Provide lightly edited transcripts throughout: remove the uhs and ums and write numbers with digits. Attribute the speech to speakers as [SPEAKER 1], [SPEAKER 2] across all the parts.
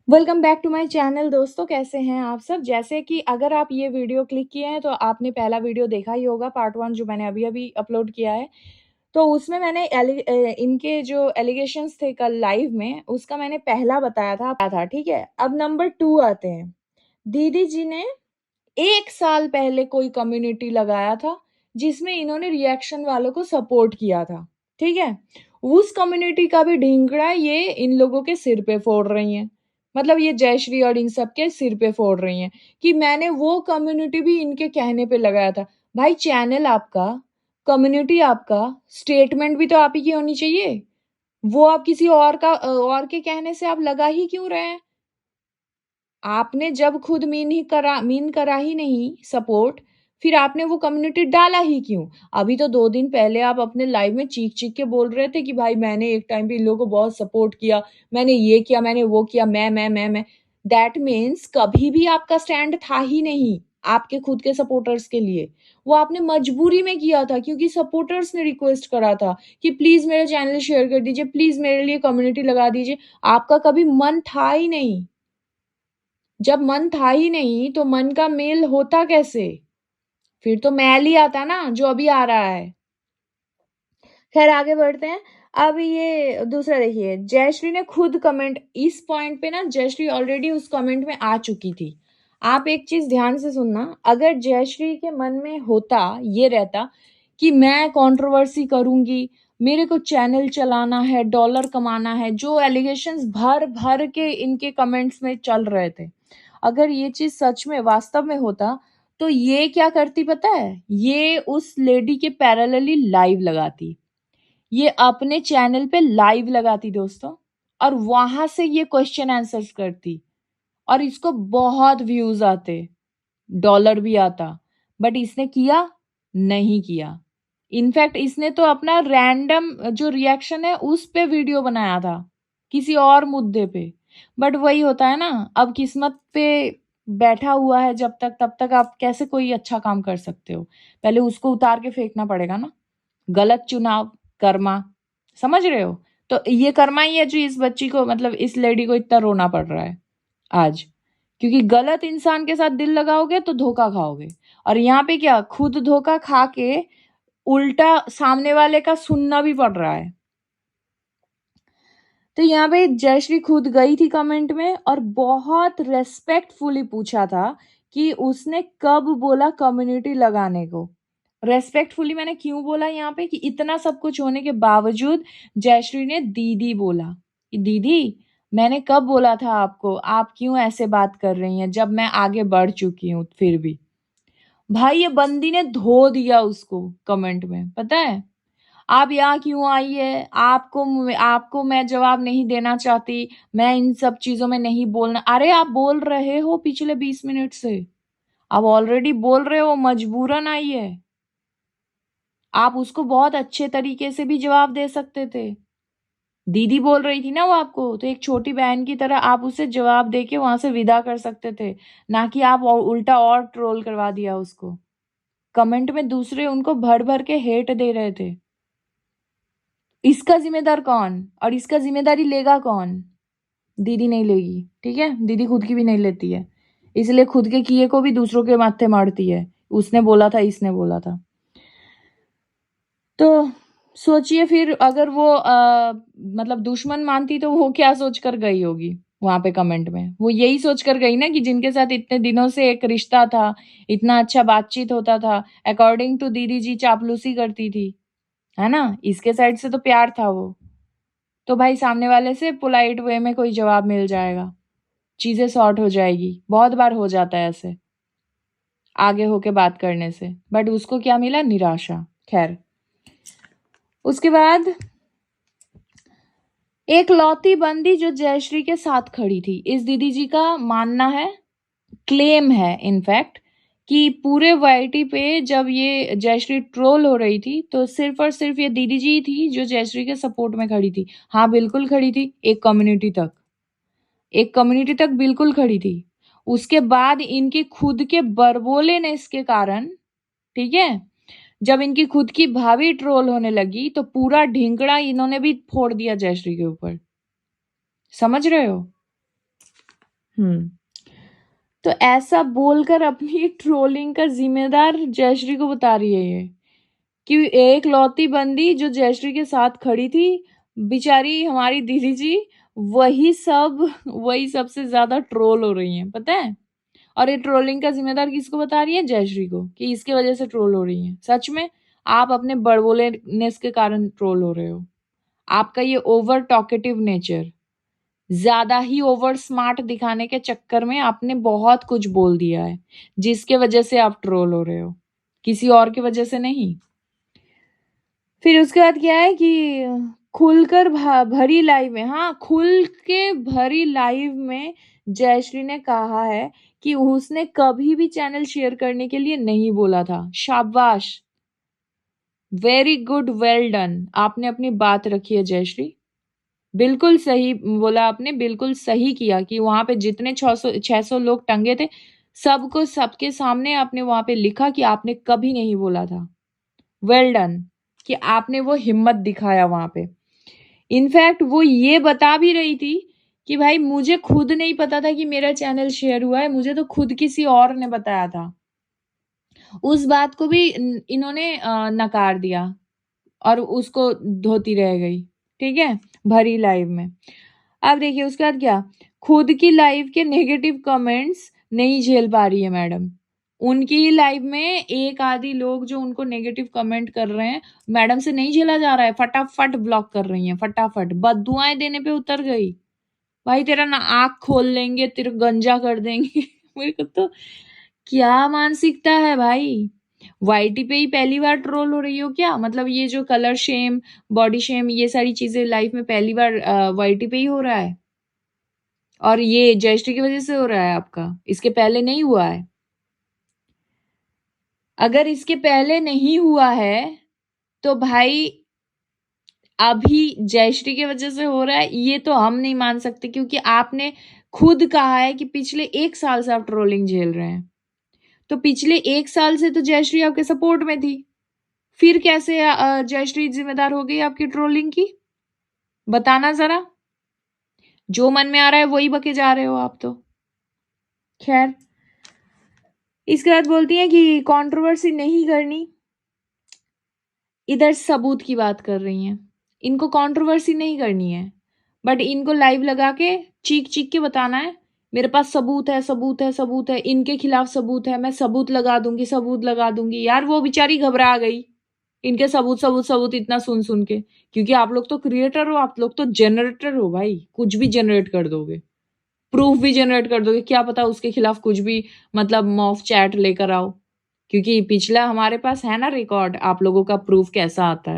[SPEAKER 1] Welcome back to my channel दोस्तों, कैसे हैं आप सब? जैसे कि अगर आप ये वीडियो क्लिक किए हैं तो आपने पहला वीडियो देखा ही होगा, पार्ट 1 जो मैंने अभी-अभी अपलोड किया है। तो उसमें मैंने इनके जो एलिगेशंस थे कल लाइव में, उसका मैंने पहला बताया था, ठीक है? अब नंबर 2 आते हैं। दीदी जी ने 1 साल पहले कोई कम्युनिटी लगाया था, जिसमें इन्होंने रिएक्शन वालों को सपोर्ट किया था, ठीक है? उस कम्युनिटी का भी ढिंगरा ये इन लोगों के सिर पे फोड़ रही हैं। मतलब ये जयश्री और इन सब के सिर पे फोड़ रही हैं कि मैंने वो कम्युनिटी भी इनके कहने पे लगाया था। भाई चैनल आपका, कम्युनिटी आपका, स्टेटमेंट भी तो आप ही की होनी चाहिए। वो आप किसी और का और के कहने से आप लगा ही क्यों रहे हैं? आपने जब खुद मीन करा ही नहीं सपोर्ट, फिर आपने वो कम्युनिटी डाला ही क्यों? अभी तो 2 दिन पहले आप अपने लाइव में चीख-चीख के बोल रहे थे कि भाई मैंने एक टाइम पे इन लोगों को बहुत सपोर्ट किया, मैंने ये किया, मैंने वो किया, मैं। दैट मीन्स कभी भी आपका स्टैंड था ही नहीं, आपके खुद के सपोर्टर्स के लिए। वो आपने मजबूरी में किया था क्योंकि सपोर्टर्स ने रिक्वेस्ट करा था कि प्लीज़ मेरा चैनल शेयर कर दीजिए, प्लीज़ मेरे लिए कम्युनिटी लगा दीजिए। आपका कभी मन था ही नहीं। जब मन था ही नहीं, तो मन का मेल होता कैसे? फिर तो मैल ही आता ना, जो अभी आ रहा है। खैर आगे बढ़ते हैं। अब ये दूसरा देखिए, जयश्री ने खुद कमेंट इस पॉइंट पे ना जयश्री ऑलरेडी उस कमेंट में आ चुकी थी। आप एक चीज़ ध्यान से सुनना, अगर जयश्री के मन में होता, ये रहता कि मैं कंट्रोवर्सी करूँगी, मेरे को चैनल चलाना है, डॉलर कमाना है, जो एलिगेशंस भर-भर के इनके कमेंट्स में चल रहे थे। अगर ये चीज़ सच में वास्तव में होता, तो ये क्या करती पता है? ये उस लेडी के पैरेलली लाइव लगाती। ये अपने चैनल पे लाइव लगाती दोस्तों, और वहां से ये क्वेश्चन आंसर्स करती, और इसको बहुत व्यूज आते, डॉलर भी आता। बट इसने किया नहीं किया। इनफैक्ट इसने तो अपना रैंडम जो रिएक्शन है उस पे वीडियो बनाया था, किसी और मुद्दे पे। बट वही होता है ना, अब किस्मत पे बैठा हुआ है जब तक, तब तक आप कैसे कोई अच्छा काम कर सकते हो? पहले उसको उतार के फेंकना पड़ेगा ना। गलत चुनाव, कर्मा, समझ रहे हो? तो ये कर्मा ही है जो इस बच्ची को, मतलब इस लेडी को इतना रोना पड़ रहा है आज, क्योंकि गलत इंसान के साथ दिल लगाओगे तो धोखा खाओगे। और यहाँ पे क्या, खुद धोखा खा के उल्टा सामने वाले का सुनना भी पड़ रहा है। तो यहाँ पे जयश्री खुद गई थी कमेंट में और बहुत रेस्पेक्टफुली पूछा था कि उसने कब बोला कम्युनिटी लगाने को। रेस्पेक्टफुली मैंने क्यों बोला यहाँ पे कि इतना सब कुछ होने के बावजूद जयश्री ने दीदी बोला कि दीदी मैंने कब बोला था आपको, आप क्यों ऐसे बात कर रही हैं जब मैं आगे बढ़ चुकी हूँ फिर भी। भाई ये बंदी ने धो दिया उसको कमेंट में, पता है? आप यहाँ क्यों आई है? आपको मैं जवाब नहीं देना चाहती, मैं इन सब चीज़ों में नहीं बोलना। अरे आप बोल रहे हो पिछले 20 मिनट से। आप ऑलरेडी बोल रहे हो, मजबूरन आई है। आप उसको बहुत अच्छे तरीके से भी जवाब दे सकते थे। दीदी बोल रही थी ना वो आपको, तो एक छोटी बहन की तरह आप उसे जवाब देके वहां से विदा कर सकते थे, ना कि आप उल्टा और ट्रोल करवा दिया उसको। कमेंट में दूसरे उनको भर-भर के हेट दे रहे थे। इसका ज़िम्मेदार कौन? और इसका ज़िम्मेदारी लेगा कौन? दीदी नहीं लेगी, ठीक है? दीदी खुद की भी नहीं लेती है। इसलिए खुद के किए को भी दूसरों के माथे मारती है। उसने बोला था, इसने बोला था। तो सोचिए फिर अगर वो मतलब दुश्मन मानती तो वो क्या सोचकर गई होगी वहाँ पे कमेंट में? वो यही सोचकर गई ना कि जिनके साथ इतने दिनों से एक रिश्ता था, इतना अच्छा बातचीत होता था, अकॉर्डिंग टू दीदी जी चापलूसी करती थी, है ना? इसके साइड से तो प्यार था वो। तो भाई सामने वाले से पोलाइट वे में कोई जवाब मिल जाएगा, चीज़ें सॉर्ट हो जाएगी। बहुत बार हो जाता है ऐसे, आगे होके बात करने से। बट उसको क्या मिला? निराशा। खैर, उसके बाद एक लौती बंदी जो जयश्री के साथ खड़ी थी। इस दीदी जी का मानना है, क्लेम है इनफैक्ट, कि पूरे वाईटी पे जब ये जयश्री ट्रोल हो रही थी, तो सिर्फ और सिर्फ ये दीदी जी थी जो जयश्री के सपोर्ट में खड़ी थी। हाँ, बिल्कुल खड़ी थी, एक कम्युनिटी तक। एक कम्युनिटी तक बिल्कुल खड़ी थी। उसके बाद इनके खुद के बरबोलेनेस के कारण, ठीक है? जब इनकी खुद की भाभी ट्रोल होने लगी, तो पूरा ढिंकड़ा इन्होंने भी फोड़ दिया जयश्री के ऊपर। समझ रहे हो? तो ऐसा बोलकर अपनी ट्रोलिंग का ज़िम्मेदार जयश्री को बता रही है ये, कि एक लौती बंदी जो जयश्री के साथ खड़ी थी, बेचारी हमारी दीदी जी, वही सबसे ज़्यादा ट्रोल हो रही हैं, पता है? और ये ट्रोलिंग का ज़िम्मेदार किसको बता रही है? जयश्री को, कि इसकी वज़ह से ट्रोल हो रही हैं। सच में, आप अपने बड़बोलेनेस के कारण ट्रोल हो रहे हो। आपका ये ओवर टॉकेटिव नेचर, ज़्यादा ही ओवर स्मार्ट दिखाने के चक्कर में आपने बहुत कुछ बोल दिया है, जिसके वजह से आप ट्रोल हो रहे हो, किसी और की वजह से नहीं। फिर उसके बाद क्या है कि खुलकर भरी लाइव में, हाँ, खुल के भरी लाइव में जयश्री ने कहा है कि उसने कभी भी चैनल शेयर करने के लिए नहीं बोला था। शाबाश, वेरी गुड, वेल डन। आपने अपनी बात रखी है जयश्री। बिल्कुल सही बोला आपने, बिल्कुल सही किया कि वहाँ पे जितने 600 लोग टंगे थे, सबको सबके सामने आपने वहाँ पे लिखा कि आपने कभी नहीं बोला था। वेल डन, कि आपने वो हिम्मत दिखाया वहाँ पे। इनफैक्ट वो ये बता भी रही थी कि भाई मुझे खुद नहीं पता था कि मेरा चैनल शेयर हुआ है, मुझे तो खुद किसी और ने बताया था। उस बात को भी इन्होंने नकार दिया और उसको धोती रह गई, ठीक है? भरी लाइव में। अब देखिए उसके बाद क्या, खुद की लाइव के नेगेटिव कमेंट्स नहीं झेल पा रही है मैडम। उनकी ही लाइव में एक आधी लोग जो उनको नेगेटिव कमेंट कर रहे हैं, मैडम से नहीं झेला जा रहा है, फटाफट ब्लॉक कर रही हैं, फटाफट बददुआएं देने पे उतर गई। भाई तेरा ना आँख खोल लेंगे, तेरा गंजा कर देंगे। मेरे को तो क्या मानसिकता है भाई? वाईटी पे ही पहली बार ट्रोल हो रही हो क्या? मतलब ये जो कलर शेम, बॉडी शेम, ये सारी चीज़ें लाइफ में पहली बार वाईटी पे ही हो रहा है? और ये जयश्री की वज़ह से हो रहा है आपका, इसके पहले नहीं हुआ है? अगर इसके पहले नहीं हुआ है, तो भाई अभी जयश्री की वज़ह से हो रहा है, ये तो हम नहीं मान सकते क्योंकि आपने खुद कहा है कि पिछले 1 साल से आप ट्रोलिंग झेल रहे हैं। तो पिछले 1 साल से तो जयश्री आपके सपोर्ट में थी। फिर कैसे जयश्री ज़िम्मेदार हो गई आपकी ट्रोलिंग की? बताना ज़रा। जो मन में आ रहा है वही बके जा रहे हो आप तो। खैर, इसके बाद बोलती हैं कि कंट्रोवर्सी नहीं करनी। इधर सबूत की बात कर रही हैं। इनको कंट्रोवर्सी नहीं करनी है, बट इनको लाइव लगा के चीख-चीख के बताना है, मेरे पास सबूत है, सबूत है, सबूत है, इनके खिलाफ सबूत है, मैं सबूत लगा दूँगी, सबूत लगा दूँगी। यार वो बेचारी घबरा गई, इनके सबूत, सबूत, सबूत इतना सुन-सुन के। क्योंकि आप लोग तो क्रिएटर हो, आप लोग तो जनरेटर हो भाई, कुछ भी जनरेट कर दोगे। प्रूफ भी जनरेट कर दोगे, क्या पता उसके खिलाफ कुछ भी मतलब मॉफ चैट लेकर आओ। क्योंकि पिछला हमारे पास है ना रिकॉर्ड, आप लोगों का प्रूफ कैसा आता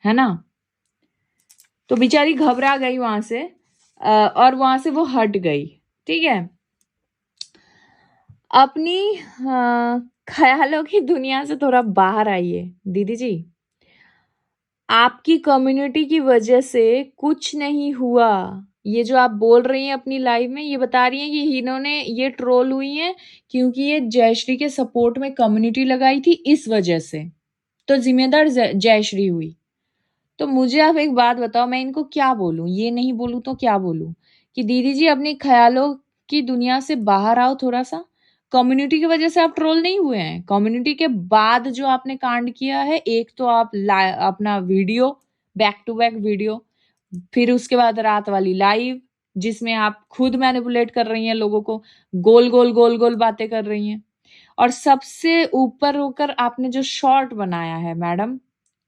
[SPEAKER 1] है ना? तो बेचारी घबरा गई वहां से और वहां से वो हट गई, ठीक है? अपनी ख्यालों की दुनिया से थोड़ा बाहर आइए दीदी जी। आपकी कम्युनिटी की वजह से कुछ नहीं हुआ। ये जो आप बोल रही हैं अपनी लाइव में, ये बता रही हैं कि इन्होंने ये ट्रोल हुई हैं क्योंकि ये जयश्री के सपोर्ट में कम्युनिटी लगाई थी इस वजह से। तो जिम्मेदार जयश्री हुई। तो मुझे आप एक बात बताओ, मैं इनको क्या बोलूँ? ये नहीं बोलूँ तो क्या बोलूँ? कि दीदी जी अपने ख़्यालों की दुनिया से बाहर आओ थोड़ा-सा। कम्युनिटी की वज़ह से आप ट्रोल नहीं हुए हैं। कम्युनिटी के बाद जो आपने कांड किया है, एक तो आप अपना video, back to back video, फिर उसके बाद रात वाली लाइव, जिसमें आप खुद मैनिपुलेट कर रही हैं लोगों को, गोल-गोल, गोल-गोल बातें कर रही हैं। और सबसे ऊपर होकर आपने जो शॉर्ट बनाया है मैडम,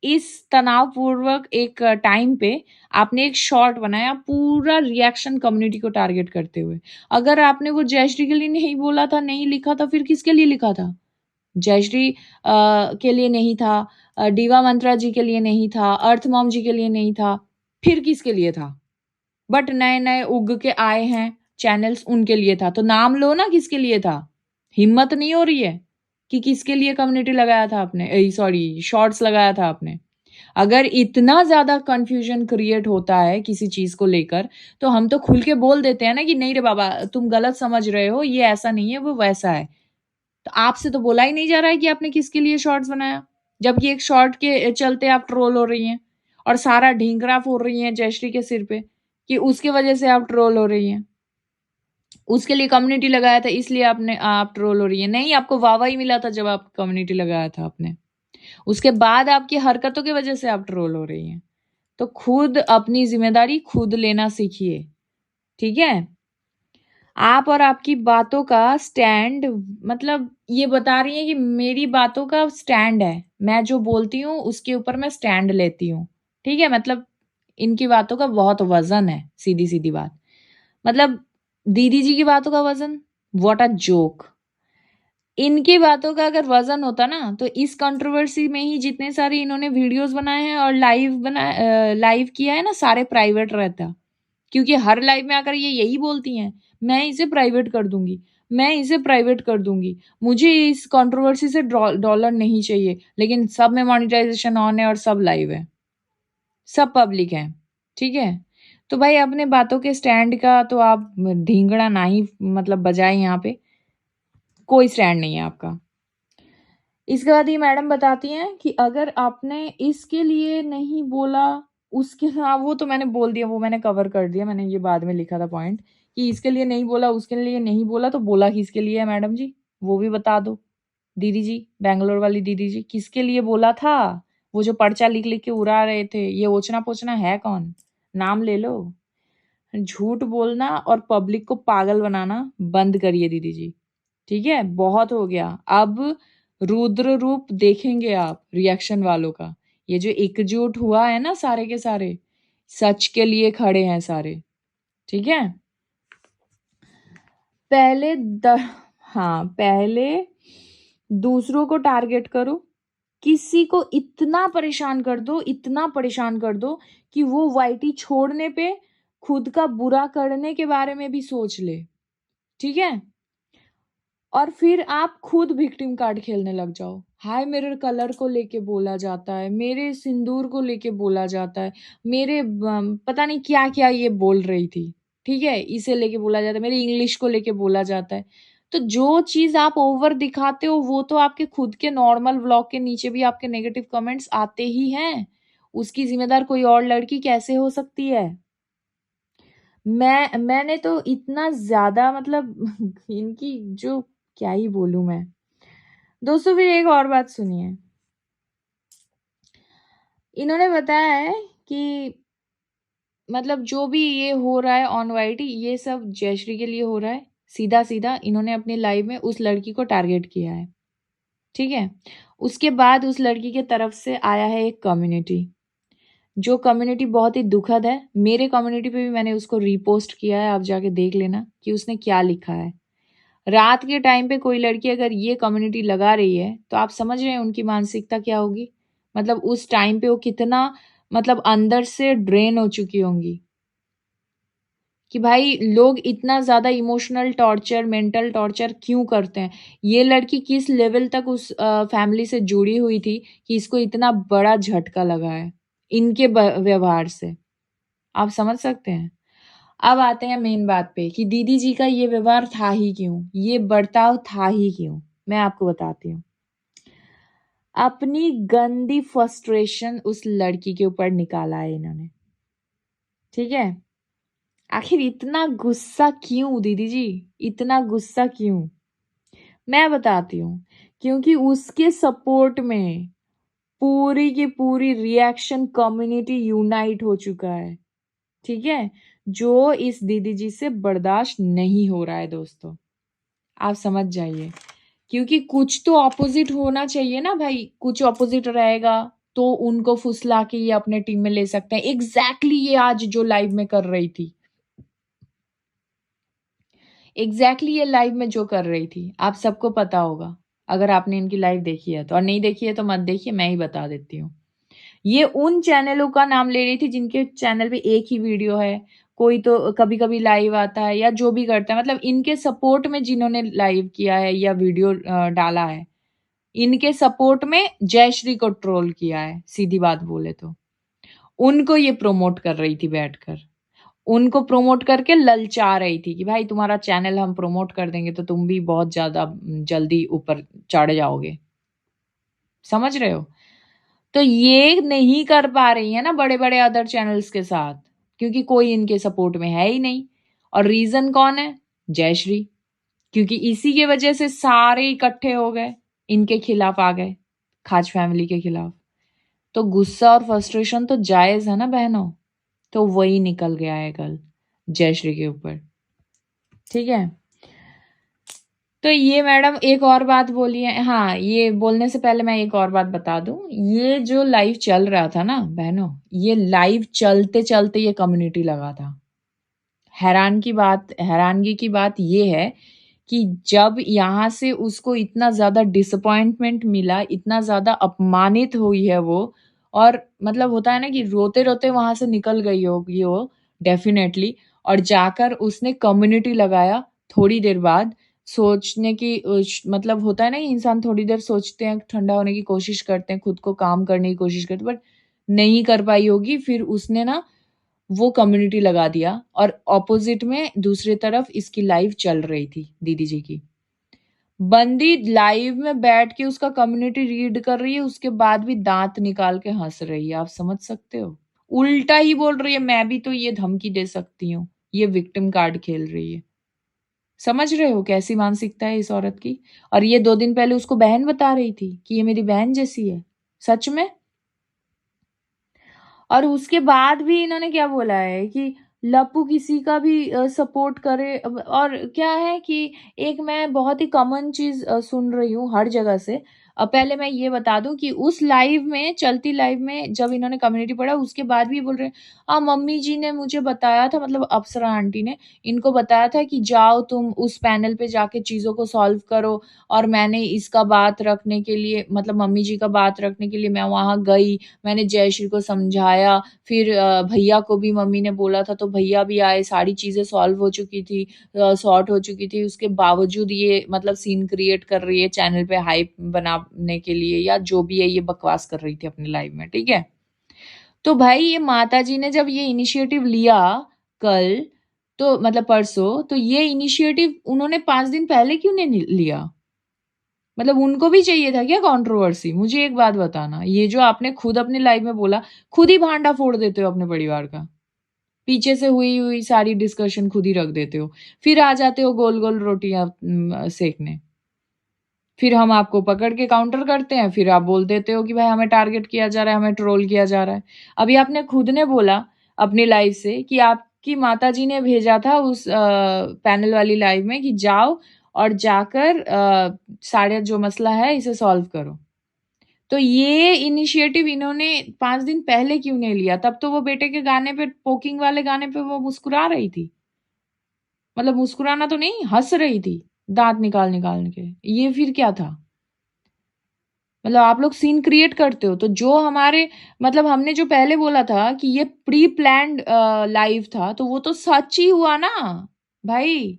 [SPEAKER 1] इस तनावपूर्वक एक टाइम पे आपने एक शॉर्ट बनाया पूरा रिएक्शन कम्युनिटी को टारगेट करते हुए। अगर आपने वो जयश्री के लिए नहीं बोला था, नहीं लिखा था, फिर किसके लिए लिखा था? जयश्री के लिए नहीं था, डीवा मंत्रा जी के लिए नहीं था, अर्थ मॉम जी के लिए नहीं था, फिर किसके लिए था? बट नए-नए उग के आए हैं चैनल्स, उनके लिए था। तो नाम लो ना किसके लिए था? हिम्मत नहीं हो रही है कि किसके लिए कम्युनिटी लगाया था आपने, सॉरी शॉर्ट्स लगाया था आपने। अगर इतना ज़्यादा कन्फ्यूज़न क्रिएट होता है किसी चीज़ को लेकर, तो हम तो खुल के बोल देते हैं ना कि नहीं रे बाबा, तुम गलत समझ रहे हो, ये ऐसा नहीं है, वो वैसा है। तो आपसे तो बोला ही नहीं जा रहा है कि आपने किसके लिए शॉर्ट्स बनाया, जबकि एक शॉर्ट के चलते आप ट्रोल हो रही हैं और सारा ढींगरा फोड़ रही हैं जयश्री के सिर पे कि उसकी वजह से आप ट्रोल हो रही हैं। उसके लिए कम्युनिटी लगाया था इसलिए आप ट्रोल हो रही हैं। नहीं, आपको वाह-वाही मिला था जब आप कम्युनिटी लगाया था आपने। उसके बाद आपकी हरकतों की वजह से आप ट्रोल हो रही हैं। तो खुद अपनी ज़िम्मेदारी खुद लेना सीखिए, ठीक है? आप और आपकी बातों का स्टैंड मतलब ये बता रही हैं कि मेरी बातों का स्टैंड है। मैं जो बोलती हूँ उसके ऊपर मैं स्टैंड लेती हूँ, ठीक है? मतलब इनकी बातों का बहुत वज़न है, सीधी-सीधी बात। मतलब दीदी जी की बातों का वज़न, व्हाट अ जोक! इनकी बातों का अगर वज़न होता ना, तो इस कंट्रोवर्सी में ही जितने सारे इन्होंने वीडियोज़ बनाए हैं और लाइव किया है ना, सारे प्राइवेट रहता। क्योंकि हर लाइव में आकर ये यही बोलती हैं, मैं इसे प्राइवेट कर दूँगी, मैं इसे प्राइवेट कर दूँगी। मुझे इस कंट्रोवर्सी से डॉलर नहीं चाहिए, लेकिन सब में मोनेटाइज़ेशन ऑन है और सब लाइव है, सब पब्लिक है, ठीक है? तो भाई अपने बातों के स्टैंड का तो आप ढींगड़ा ना ही मतलब बजाएँ यहाँ पे, कोई स्टैंड नहीं है आपका। इसके बाद ये मैडम बताती हैं कि अगर आपने इसके लिए नहीं बोला, उसके हाँ, वो तो मैंने बोल दिया, वो मैंने कवर कर दिया, मैंने ये बाद में लिखा था पॉइंट कि इसके लिए नहीं बोला, उसके लिए नहीं बोला, तो बोला किसके लिए है मैडम जी? वो भी बता दो। दीदी जी, बैंगलोर वाली दीदी जी, किसके लिए बोला था? वो जो पर्चा लिख-लिख के उड़ा रहे थे, ये ओचना-पोचना है कौन? नाम ले लो। झूठ बोलना और पब्लिक को पागल बनाना बंद करिए दीदी जी। ठीक है? बहुत हो गया। अब रुद्र रूप देखेंगे आप रिएक्शन वालों का। ये जो एकजुट हुआ है ना सारे के सारे, सच के लिए खड़े हैं सारे। ठीक है? पहले द हाँ, पहले दूसरों को टारगेट करो। किसी को इतना परेशान कर दो कि वो वाईटी छोड़ने पे खुद का बुरा करने के बारे में भी सोच ले। ठीक है? और फिर आप खुद विक्टिम कार्ड खेलने लग जाओ। हाय मेरे कलर को लेके बोला जाता है, मेरे सिंदूर को लेके बोला जाता है, मेरे पता नहीं क्या-क्या ये बोल रही थी, ठीक है? इसे लेके बोला जाता है, मेरी इंग्लिश को लेके बोला जाता है। तो जो चीज़ आप ओवर दिखाते हो वो तो आपके खुद के नॉर्मल व्लॉग के नीचे भी आपके नेगेटिव कमेंट्स आते ही हैं। उसकी ज़िम्मेदार कोई और लड़की कैसे हो सकती है? मैंने तो इतना ज़्यादा मतलब इनकी जो क्या ही बोलूँ मैं। दोस्तों फिर एक और बात सुनिए। इन्होंने बताया है कि मतलब जो भी ये हो रहा है ऑन वाईटी ये सब जयश्री के लिए हो रहा है। सीधा-सीधा इन्होंने अपनी लाइव में उस लड़की को टारगेट किया है। ठीक है? उसके बाद उस लड़की के तरफ से आया है एक कम्युनिटी। जो कम्युनिटी बहुत ही दुखद है। मेरे कम्युनिटी पे भी मैंने उसको रीपोस्ट किया है, आप जाके देख लेना कि उसने क्या लिखा है। रात के टाइम पे कोई लड़की अगर ये कम्युनिटी लगा रही है, तो आप समझ रहे हैं उनकी मानसिकता क्या होगी? मतलब उस टाइम पे वो कितना मतलब अंदर से ड्रेन हो चुकी होंगी, कि भाई लोग इतना ज़्यादा इमोशनल टॉर्चर, मेंटल टॉर्चर क्यों करते हैं? ये लड़की किस लेवल तक उस फैमिली से जुड़ी हुई थी कि इसको इतना बड़ा झटका लगा है, इनके ब व्यवहार से। आप समझ सकते हैं? अब आते हैं मेन बात पे कि दीदी जी का ये व्यवहार था ही क्यों? ये बर्ताव था ही क्यों? मैं आपको बताती हूँ। अपनी गंदी फ्रस्ट्रेशन उस लड़की के ऊपर निकाला है इन्होंने, ठीक है? आखिर इतना गुस्सा क्यों दीदी जी? इतना गुस्सा क्यों? मैं बताती हूँ, क्योंकि उसके सपोर्ट में पूरी की पूरी रिएक्शन कम्युनिटी यूनाइट हो चुका है, ठीक है? जो इस दीदी जी से बर्दाश्त नहीं हो रहा है दोस्तों। आप समझ जाइए। क्योंकि कुछ तो अपोज़िट होना चाहिए ना भाई, कुछ अपोज़िट रहेगा, तो उनको फुसला के ये अपने टीम में ले सकते हैं। एग्ज़ैक्टली ये आज जो लाइव में कर रही थी। एग्ज़ैक्टली ये लाइव में जो कर रही थी, आप सबको पता होगा, अगर आपने इनकी लाइव देखी है तो और नहीं देखी है तो मत देखिए, मैं ही बता देती हूँ। ये उन चैनलों का नाम ले रही थी जिनके चैनल पे एक ही वीडियो है, कोई तो कभी-कभी लाइव आता है या जो भी करता है मतलब इनके सपोर्ट में जिन्होंने लाइव किया है या वीडियो डाला है, इनके सपोर्ट में जयश्री को ट्रोल किया है, सीधी बात बोले तो। उनको ये प्रमोट कर रही थी बैठकर। उनको प्रमोट करके ललचा रही थी कि भाई तुम्हारा चैनल हम प्रमोट कर देंगे तो तुम भी बहुत ज़्यादा जल्दी ऊपर चढ़ जाओगे। समझ रहे हो? तो ये नहीं कर पा रही है ना बड़े-बड़े अदर चैनल्स के साथ, क्योंकि कोई इनके सपोर्ट में है ही नहीं। और रीज़न कौन है? जयश्री, क्योंकि इसी की वजह से सारे इकट्ठे हो गए, इनके खिलाफ आ गए, खाच फैमिली के खिलाफ। तो गुस्सा और फ्रस्ट्रेशन तो जायज है ना बहनों, तो वही निकल गया है कल जयश्री के ऊपर। ठीक है, तो ये मैडम एक और बात बोली है। हाँ, ये बोलने से पहले मैं एक और बात बता दूं, ये जो लाइव चल रहा था ना बहनों, ये लाइव चलते चलते ये कम्युनिटी लगा था। हैरानगी की बात ये है कि जब यहाँ से उसको इतना ज्यादा डिसअपॉइंटमेंट मिला, इतना ज्यादा अपमानित हुई है वो, और मतलब होता है ना कि रोते रोते वहां से निकल गई होगी वो डेफिनेटली, और जाकर उसने कम्युनिटी लगाया थोड़ी देर बाद, सोचने की मतलब होता है ना कि इंसान थोड़ी देर सोचते हैं, ठंडा होने की कोशिश करते हैं, खुद को काम करने की कोशिश करते हैं, बट नहीं कर पाई होगी। फिर उसने ना वो कम्युनिटी लगा दिया, और ऑपोजिट में दूसरी तरफ इसकी लाइव चल रही थी दीदी जी की। बंदी लाइव में बैठ के उसका कम्युनिटी रीड कर रही है, उसके बाद भी दांत निकाल के हंस रही है। आप समझ सकते हो, उल्टा ही बोल रही है, मैं भी तो ये धमकी दे सकती हूँ, ये विक्टिम कार्ड खेल रही है। समझ रहे हो कैसी मानसिकता है इस औरत की? और ये 2 दिन पहले उसको बहन बता रही थी कि ये मेरी बहन जैसी है। सच में। और उसके बाद भी इन्होंने क्या बोला है कि लप्पू किसी का भी सपोर्ट करे। और क्या है कि एक मैं बहुत ही कॉमन चीज सुन रही हूँ हर जगह से। पहले मैं ये बता दूं कि उस लाइव में, चलती लाइव में, जब इन्होंने कम्युनिटी पढ़ा उसके बाद भी बोल रहे हैं, हाँ मम्मी जी ने मुझे बताया था, मतलब अप्सरा आंटी ने इनको बताया था कि जाओ तुम उस पैनल पे जाके चीजों को सॉल्व करो। और मैंने इसका बात रखने के लिए, मतलब मम्मी जी का बात रखने के लिए मैं वहां गई, मैंने जयश्री को समझाया। फिर भैया को भी मम्मी ने बोला था, तो भैया भी आए, सारी चीजें सॉल्व हो चुकी थी, सॉर्ट हो चुकी थी। उसके बावजूद ये मतलब सीन क्रिएट कर रही है चैनल पे हाइप बनाने के लिए, या जो भी है ये बकवास कर रही थी अपने लाइव में। ठीक है, तो भाई ये माता जी ने जब ये इनिशिएटिव लिया कल, तो मतलब परसों, तो ये इनिशिएटिव उन्होंने 5 दिन पहले क्यों नहीं लिया? मतलब उनको भी चाहिए था क्या कंट्रोवर्सी? मुझे एक बात बताना, ये जो आपने खुद अपनी लाइफ में बोला, खुद ही भांडा फोड़ देते हो अपने परिवार का, पीछे से हुई हुई सारी डिस्कशन खुद ही रख देते हो, फिर आ जाते हो गोल गोल रोटियां सेकने। फिर हम आपको पकड़ के काउंटर करते हैं, फिर आप बोल देते हो कि भाई हमें टारगेट किया जा रहा है, हमें ट्रोल किया जा रहा है। अभी आपने खुद ने बोला अपनी लाइफ से कि आपकी माता जी ने भेजा था उस पैनल वाली लाइव में कि जाओ और जाकर सारे जो मसला है इसे सॉल्व करो। तो ये इनिशिएटिव इन्होंने 5 दिन पहले क्यों नहीं लिया? तब तो वो बेटे के गाने पे, पोकिंग वाले गाने पे वो मुस्कुरा रही थी, मतलब मुस्कुराना तो नहीं, हंस रही थी दांत निकाल निकाल के। ये फिर क्या था? मतलब आप लोग सीन क्रिएट करते हो। तो जो हमारे, मतलब हमने जो पहले बोला था कि ये प्री प्लान्ड लाइव था, तो वो तो सच ही हुआ ना भाई।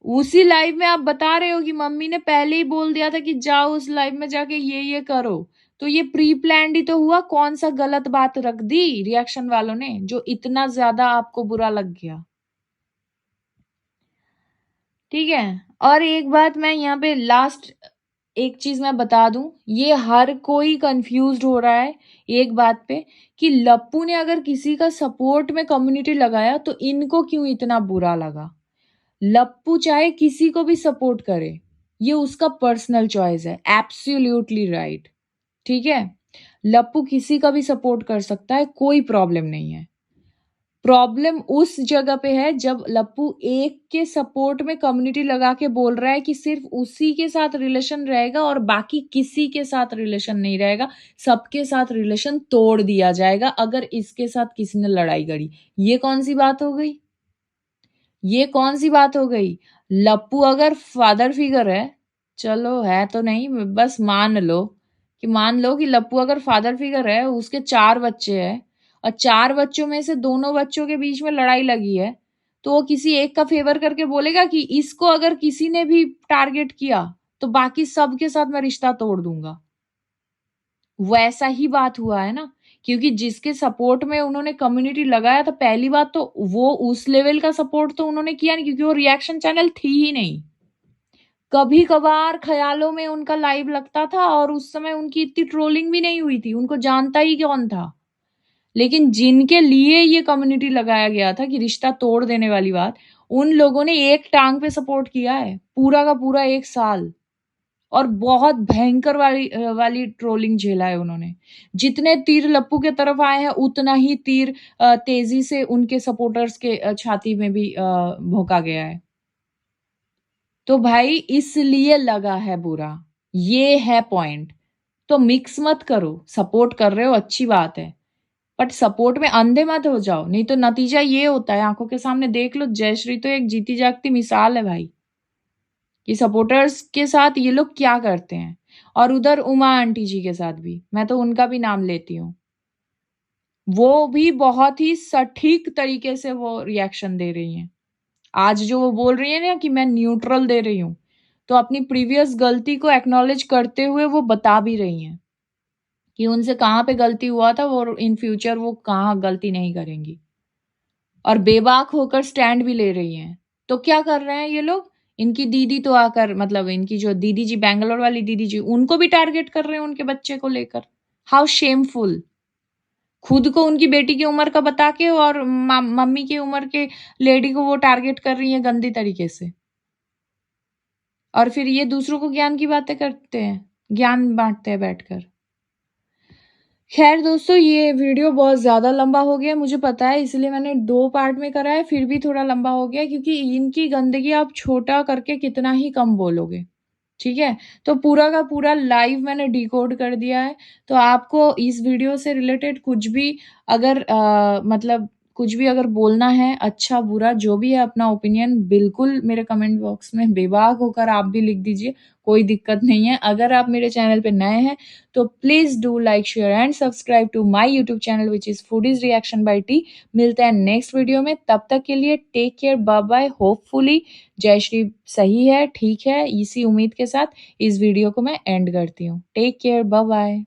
[SPEAKER 1] उसी लाइव में आप बता रहे हो कि मम्मी ने पहले ही बोल दिया था कि जाओ उस लाइव में जाके ये करो। तो ये प्री प्लान्ड ही तो हुआ। कौन सा गलत बात रख दी रिएक्शन वालों ने जो इतना ज्यादा आपको बुरा लग गया? ठीक है, और एक बात मैं यहाँ पे लास्ट एक चीज मैं बता दूं, ये हर कोई कंफ्यूज्ड हो रहा है एक बात पे कि लप्पू ने अगर किसी का सपोर्ट में कम्युनिटी लगाया तो इनको क्यों इतना बुरा लगा? लप्पू चाहे किसी को भी सपोर्ट करे, ये उसका पर्सनल चॉइस है, एब्सोल्युटली राइट। ठीक है, लप्पू किसी का भी सपोर्ट कर सकता है, कोई प्रॉब्लम नहीं है। प्रॉब्लम उस जगह पे है जब लप्पू एक के सपोर्ट में कम्युनिटी लगा के बोल रहा है कि सिर्फ उसी के साथ रिलेशन रहेगा और बाकी किसी के साथ रिलेशन नहीं रहेगा, सबके साथ रिलेशन तोड़ दिया जाएगा अगर इसके साथ किसी ने लड़ाई करी। ये कौन सी बात हो गई? ये कौन सी बात हो गई? लप्पू अगर फादर फिगर है, चलो है तो नहीं, बस मान लो कि लप्पू अगर फादर फिगर है, उसके 4 बच्चे हैं, और 4 बच्चों में से दोनों बच्चों के बीच में लड़ाई लगी है, तो वो किसी एक का फेवर करके बोलेगा कि इसको अगर किसी ने भी टारगेट किया तो बाकी सबके साथ मैं रिश्ता तोड़ दूंगा। वैसा ही बात हुआ है ना, क्योंकि जिसके सपोर्ट में उन्होंने कम्युनिटी लगाया था, पहली बात तो वो उस लेवल का सपोर्ट तो उन्होंने किया नहीं, क्योंकि वो रिएक्शन चैनल थी ही नहीं। कभी कभार ख्यालों में उनका लाइव लगता था, और उस समय उनकी इतनी ट्रोलिंग भी नहीं हुई थी, उनको जानता ही कौन था। लेकिन जिनके लिए ये कम्युनिटी लगाया गया था कि रिश्ता तोड़ देने वाली बात, उन लोगों ने एक टाँग पे सपोर्ट किया है, पूरा का पूरा 1 साल और बहुत भयंकर वाली ट्रोलिंग झेला है उन्होंने। जितने तीर लप्पू के तरफ आए हैं, उतना ही तीर तेज़ी से उनके सपोर्टर्स के छाती में भी भोंका गया है। तो भाई इसलिए लगा है बुरा, ये है पॉइंट। तो मिक्स मत करो, सपोर्ट कर रहे हो अच्छी बात है, बट सपोर्ट में अंधे मत हो जाओ, नहीं तो नतीजा ये होता है, आँखों के सामने देख लो, जयश्री तो एक जीती-जागती मिसाल है भाई, कि सपोर्टर्स के साथ ये लोग क्या करते हैं। और उधर उमा आंटी जी के साथ भी, मैं तो उनका भी नाम लेती हूँ। वो भी बहुत ही सटीक तरीके से वो रिएक्शन दे रही हैं। आज जो वो बोल रही है ना कि मैं न्यूट्रल दे रही हूँ, तो अपनी प्रीवियस गलती को एक्नॉलेज करते हुए वो बता भी रही हैं, कि उनसे कहाँ पे गलती हुआ था और इन फ्यूचर वो कहाँ गलती नहीं करेंगी। और बेबाक होकर स्टैंड भी ले रही हैं। तो क्या कर रहे हैं ये लोग? इनकी दीदी तो आकर मतलब इनकी जो दीदी जी बैंगलोर वाली दीदी जी, उनको भी टारगेट कर रहे हैं उनके बच्चे को लेकर। How shameful! खुद को उनकी बेटी की उम्र का बता के और मम्मी की उम्र के लेडी को वो टारगेट कर रही हैं गंदी तरीके से। और फिर ये दूसरों को ज्ञान की बातें करते हैं, ज्ञान बाँटते हैं बैठकर। ख़ैर दोस्तों, ये वीडियो बहुत ज़्यादा लंबा हो गया, मुझे पता है, इसलिए मैंने 2 पार्ट में करा है, फिर भी थोड़ा लंबा हो गया क्योंकि इनकी गंदगी आप छोटा करके कितना ही कम बोलोगे, ठीक है? तो पूरा का पूरा लाइव मैंने डिकोड कर दिया है, तो आपको इस वीडियो से रिलेटेड कुछ भी अगर मतलब कुछ भी अगर बोलना है, अच्छा-बुरा जो भी है अपना ओपिनियन बिल्कुल मेरे कमेंट बॉक्स में बेबाक होकर आप भी लिख दीजिए, कोई दिक्कत नहीं है। अगर आप मेरे चैनल पे नए हैं तो please do like, share and subscribe to my YouTube channel which is Foodies Reaction by T. मिलते हैं नेक्स्ट वीडियो में, तब तक के लिए take care, bye bye. Hopefully Jayashree सही है, ठीक है, इसी उम्मीद के साथ इस वीडियो को मैं एंड करती हूँ। Take care, bye-bye.